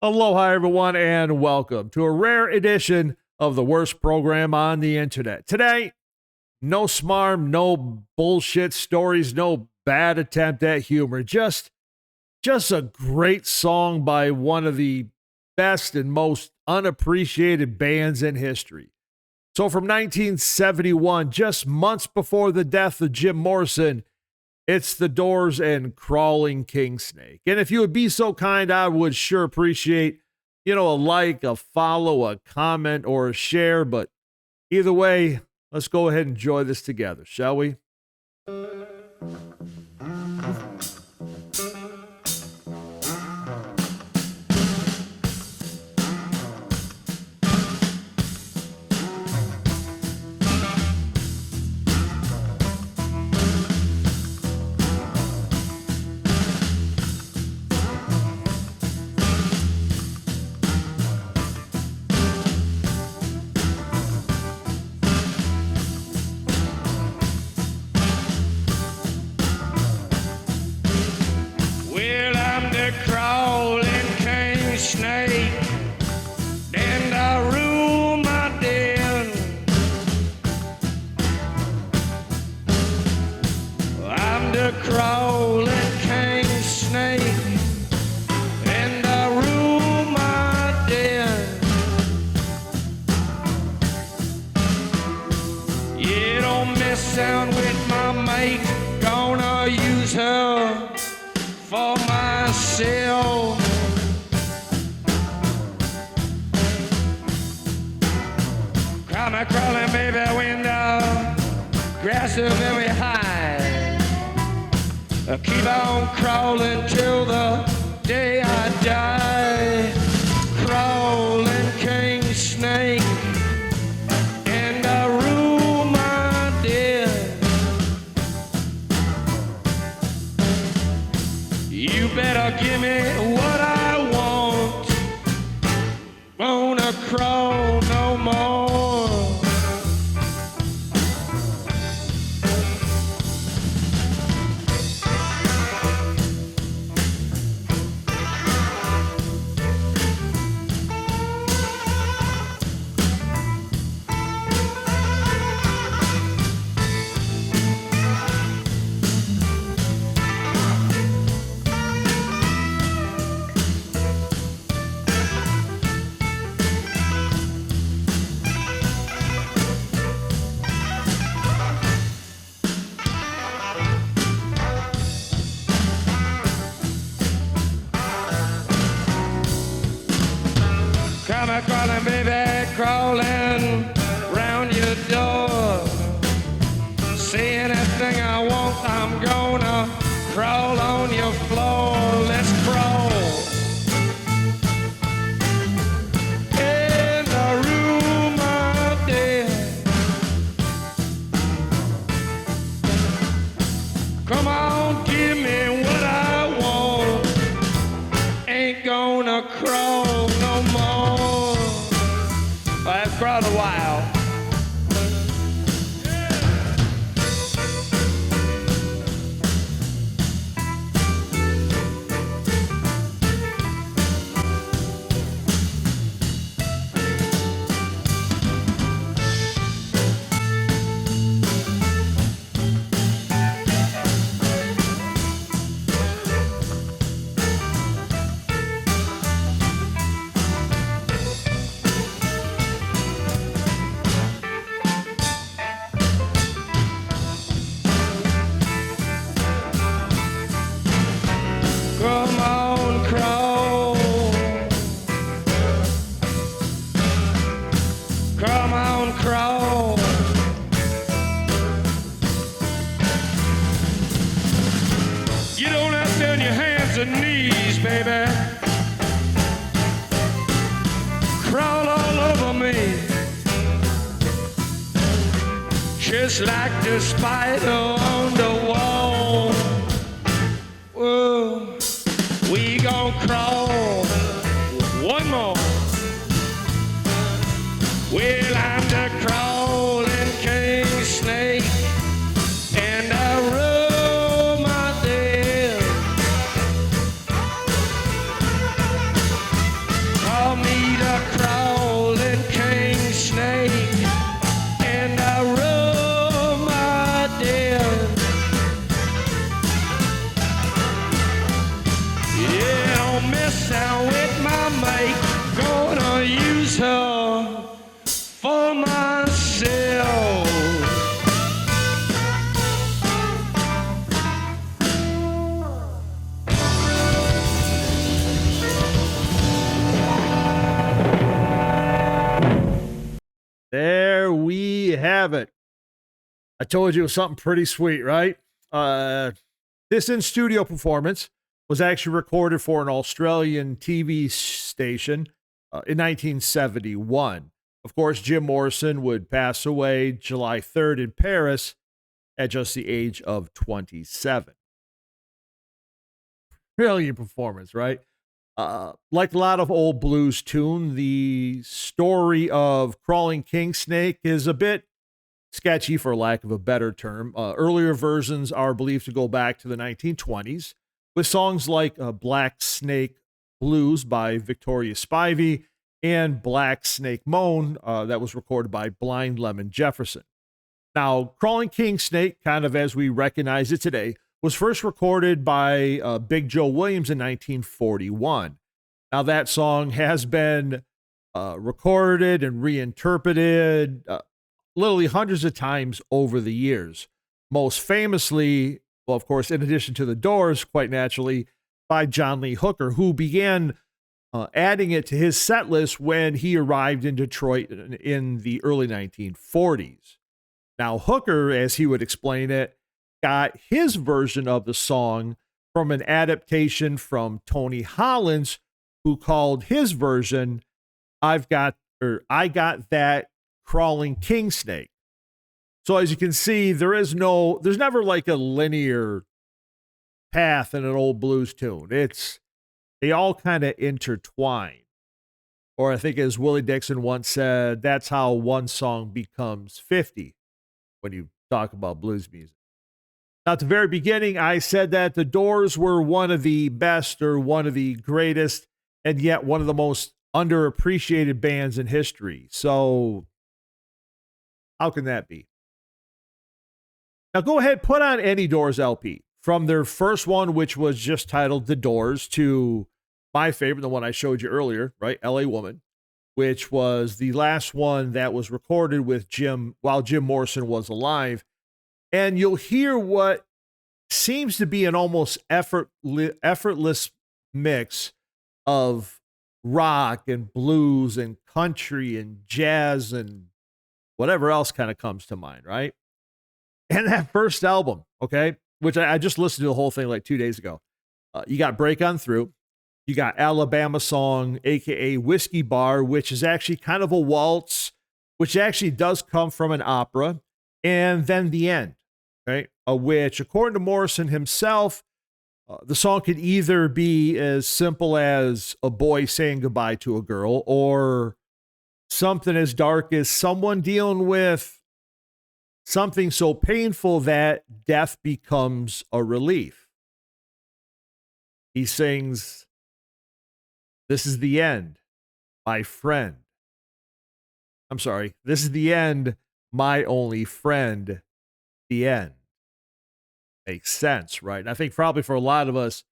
Aloha, everyone, and welcome to a rare edition of the worst program on the internet. Today, no smarm, no bullshit stories, no bad attempt at humor. Just a great song by one of the best and most unappreciated bands in history. So from 1971, just months before the death of Jim Morrison, it's The Doors and Crawling King Snake. And if you would be so kind, I would sure appreciate, a like, a follow, a comment, or a share. But either way, let's go ahead and enjoy this together, shall we? Keep on crawling till the day I die. Crawling king snake, and I rule my dead. You better give me what I want. Wanna crawl no more. Crawling, baby, crawling round your door. See anything I want, I'm gonna crawl on your floor. Let's crawl. In the room of death. Come on, give me what I want. Ain't gonna crawl no more. I've crawled a while. Come on, crawl. Come on, crawl. You don't have to on your hands and knees, baby. Crawl all over me. Just like the spider on the wall. Whoa. We gon' crawl one more. Well, I'm the crawling king snake, and I roll my dead. have it. I told you it was something pretty sweet, right? This in-studio performance was actually recorded for an Australian TV station in 1971. Of course, Jim Morrison would pass away July 3rd in Paris at just the age of 27. Brilliant performance, right? Like a lot of old blues tune, the story of Crawling King Snake is a bit sketchy, for lack of a better term. Earlier versions are believed to go back to the 1920s, with songs like Black Snake Blues by Victoria Spivey and Black Snake Moan that was recorded by Blind Lemon Jefferson. Now, Crawling King Snake, kind of as we recognize it today, was first recorded by Big Joe Williams in 1941. Now, that song has been recorded and reinterpreted literally hundreds of times over the years. Most famously, well, of course, in addition to the Doors, quite naturally, by John Lee Hooker, who began adding it to his set list when he arrived in Detroit in the early 1940s. Now, Hooker, as he would explain it, got his version of the song from an adaptation from Tony Hollins, who called his version I Got That Crawling King Snake. So as you can see, there's never like a linear path in an old blues tune. They all kind of intertwine. Or I think as Willie Dixon once said, that's how one song becomes 50 when you talk about blues music. Now, at the very beginning, I said that the Doors were one of the best or one of the greatest, and yet one of the most underappreciated bands in history. So how can that be? Now, go ahead, put on any Doors LP. From their first one, which was just titled The Doors, to my favorite, the one I showed you earlier, right? L.A. Woman, which was the last one that was recorded with while Jim Morrison was alive. And you'll hear what seems to be an almost effortless mix of rock and blues and country and jazz and whatever else kind of comes to mind, right? And that first album, okay, which I just listened to the whole thing like 2 days ago. You got Break On Through. You got Alabama Song, a.k.a. Whiskey Bar, which is actually kind of a waltz, which actually does come from an opera. And then The End, right? Which, according to Morrison himself, the song could either be as simple as a boy saying goodbye to a girl, or something as dark as someone dealing with something so painful that death becomes a relief. He sings, "This is the end, my friend." I'm sorry. "This is the end, my only friend, the end." Makes sense, right? And I think probably for a lot of us,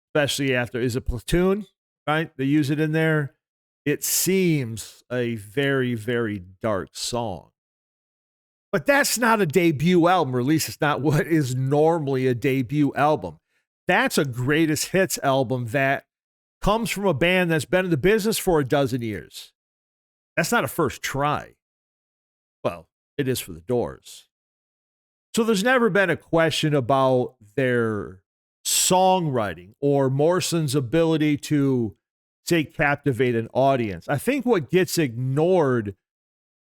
especially after, is it Platoon, right? They use it in there. It seems a very, very dark song. But that's not a debut album, or at least it's not what is normally a debut album. That's a greatest hits album that comes from a band that's been in the business for a dozen years. That's not a first try. Well, it is for the Doors. So there's never been a question about their songwriting or Morrison's ability to, say, captivate an audience. I think what gets ignored,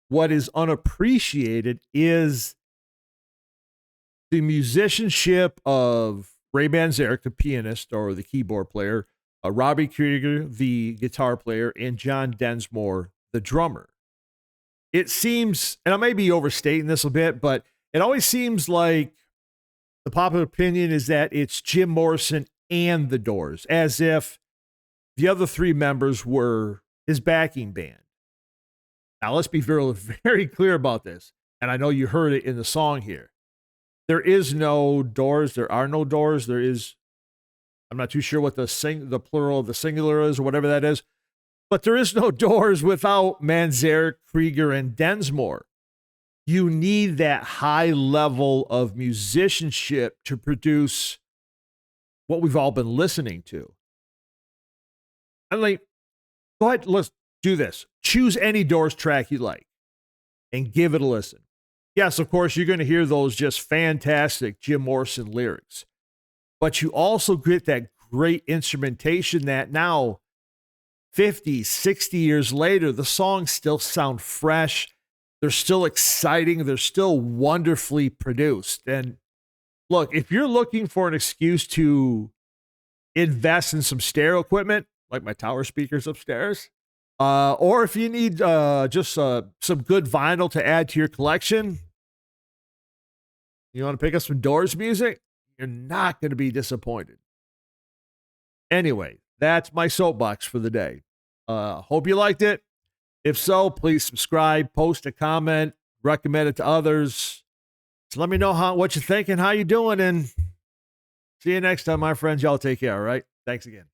what is unappreciated, is the musicianship of Ray Manzarek, the pianist or the keyboard player, Robbie Krieger, the guitar player, and John Densmore, the drummer. It seems, and I may be overstating this a bit, but it always seems like the popular opinion is that it's Jim Morrison and the Doors, as if the other three members were his backing band. Now, let's be very, very clear about this, and I know you heard it in the song here. There is no Doors. There are no Doors. There is, I'm not too sure what the plural of the singular is or whatever that is, but there is no Doors without Manzarek, Krieger, and Densmore. You need that high level of musicianship to produce what we've all been listening to. I'm like, go ahead, let's do this. Choose any Doors track you like and give it a listen. Yes, of course, you're going to hear those just fantastic Jim Morrison lyrics, but you also get that great instrumentation that now, 50, 60 years later, the songs still sound fresh. They're still exciting. They're still wonderfully produced. And look, if you're looking for an excuse to invest in some stereo equipment, like my tower speakers upstairs, or if you need just some good vinyl to add to your collection, you want to pick up some Doors music, you're not going to be disappointed. Anyway, that's my soapbox for the day. Hope you liked it. If so, please subscribe, post a comment, recommend it to others. So let me know what you think and how you doing. And see you next time, my friends. Y'all take care, all right? Thanks again.